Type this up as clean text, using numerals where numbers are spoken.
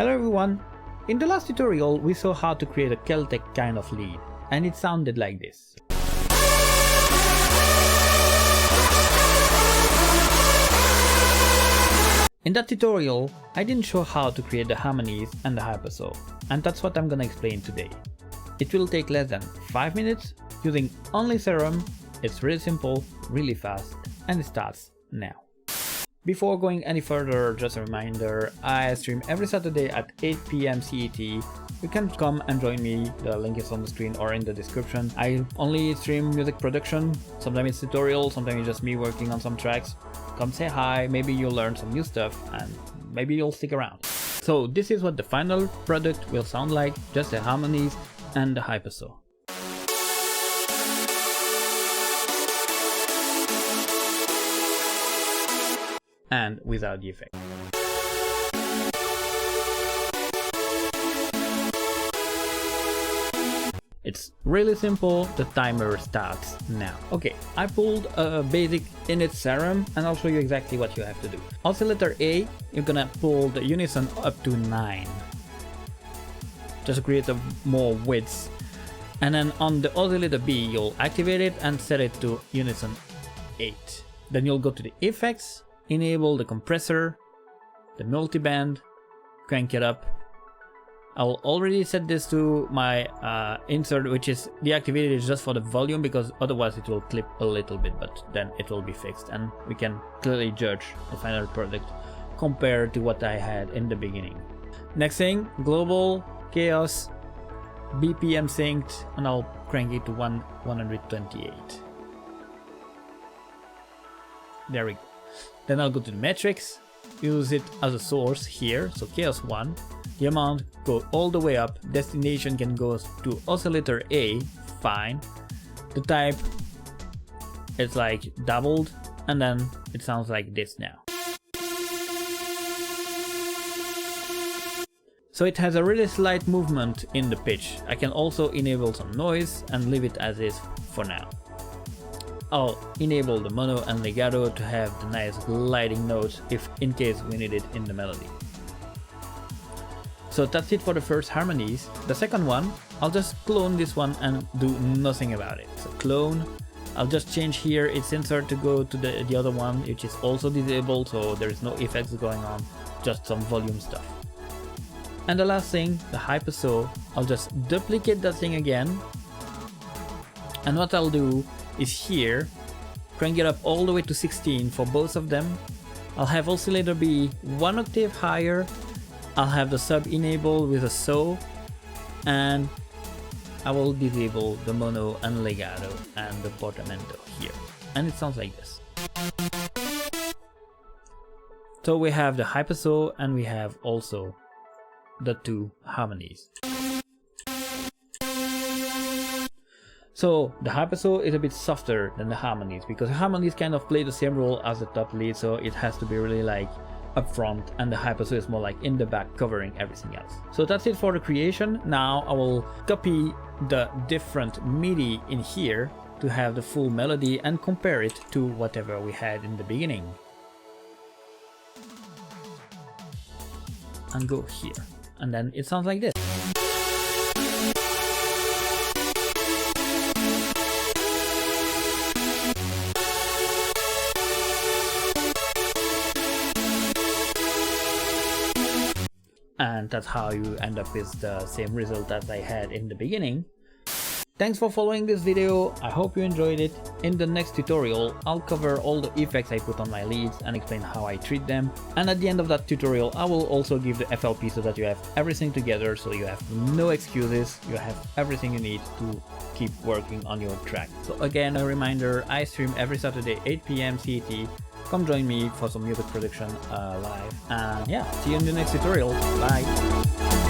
Hello everyone! In the last tutorial we saw how to create a Celtic kind of lead, and it sounded like this. In that tutorial I didn't show how to create the harmonies and the hypersaw, and that's what I'm gonna explain today. It will take less than 5 minutes using only Serum. It's really simple, really fast, and it starts now. Before going any further, just a reminder, I stream every Saturday at 8 PM CET. You can come and join me, the link is on the screen or in the description. I only stream music production, sometimes it's tutorial, sometimes it's just me working on some tracks. Come say hi, maybe you'll learn some new stuff and maybe you'll stick around. So this is what the final product will sound like, just the harmonies and the hypersaw. And without the effect. It's really simple, the timer starts now. Okay, I pulled a basic init Serum and I'll show you exactly what you have to do. Oscillator A, you're gonna pull the unison up to 9. Just to create more width. And then on the oscillator B, you'll activate it and set it to unison 8. Then you'll go to the effects, enable the compressor, the multiband, crank it up. I'll already set this to my insert, which is deactivated just for the volume because otherwise it will clip a little bit, but then it will be fixed and we can clearly judge the final product compared to what I had in the beginning. Next thing, global, chaos, BPM synced, and I'll crank it to 128. There we go. Then I'll go to the metrics, use it as a source here, so chaos 1, the amount go all the way up, destination can go to oscillator A, fine, the type it's like doubled, and then it sounds like this now. So it has a really slight movement in the pitch. I can also enable some noise and leave it as is for now. I'll enable the mono and legato to have the nice gliding notes if in case we need it in the melody. So that's it for the first harmonies. The second one, I'll just clone this one and do nothing about it. So clone, I'll just change here its insert to go to the other one, which is also disabled, so there is no effects going on, just some volume stuff. And the last thing, the hypersaw, I'll just duplicate that thing again. And what I'll do is here, crank it up all the way to 16 for both of them. I'll have oscillator B 1 octave higher. I'll have the sub enabled with a saw, and I will disable the mono and legato and the portamento here. And it sounds like this. So we have the hypersaw and we have also the two harmonies. So the hypersaw is a bit softer than the harmonies because the harmonies kind of play the same role as the top lead, so it has to be really like up front, and the hypersaw is more like in the back covering everything else. So that's it for the creation. Now I will copy the different MIDI in here to have the full melody and compare it to whatever we had in the beginning. And go here. And then it sounds like this. And that's how you end up with the same result as I had in the beginning. Thanks for following this video, I hope you enjoyed it. In the next tutorial, I'll cover all the effects I put on my leads and explain how I treat them. And at the end of that tutorial, I will also give the FLP so that you have everything together, so you have no excuses, you have everything you need to keep working on your track. So again, a reminder, I stream every Saturday 8 PM CET. Come join me for some music production live. And yeah, see you in the next tutorial. Bye!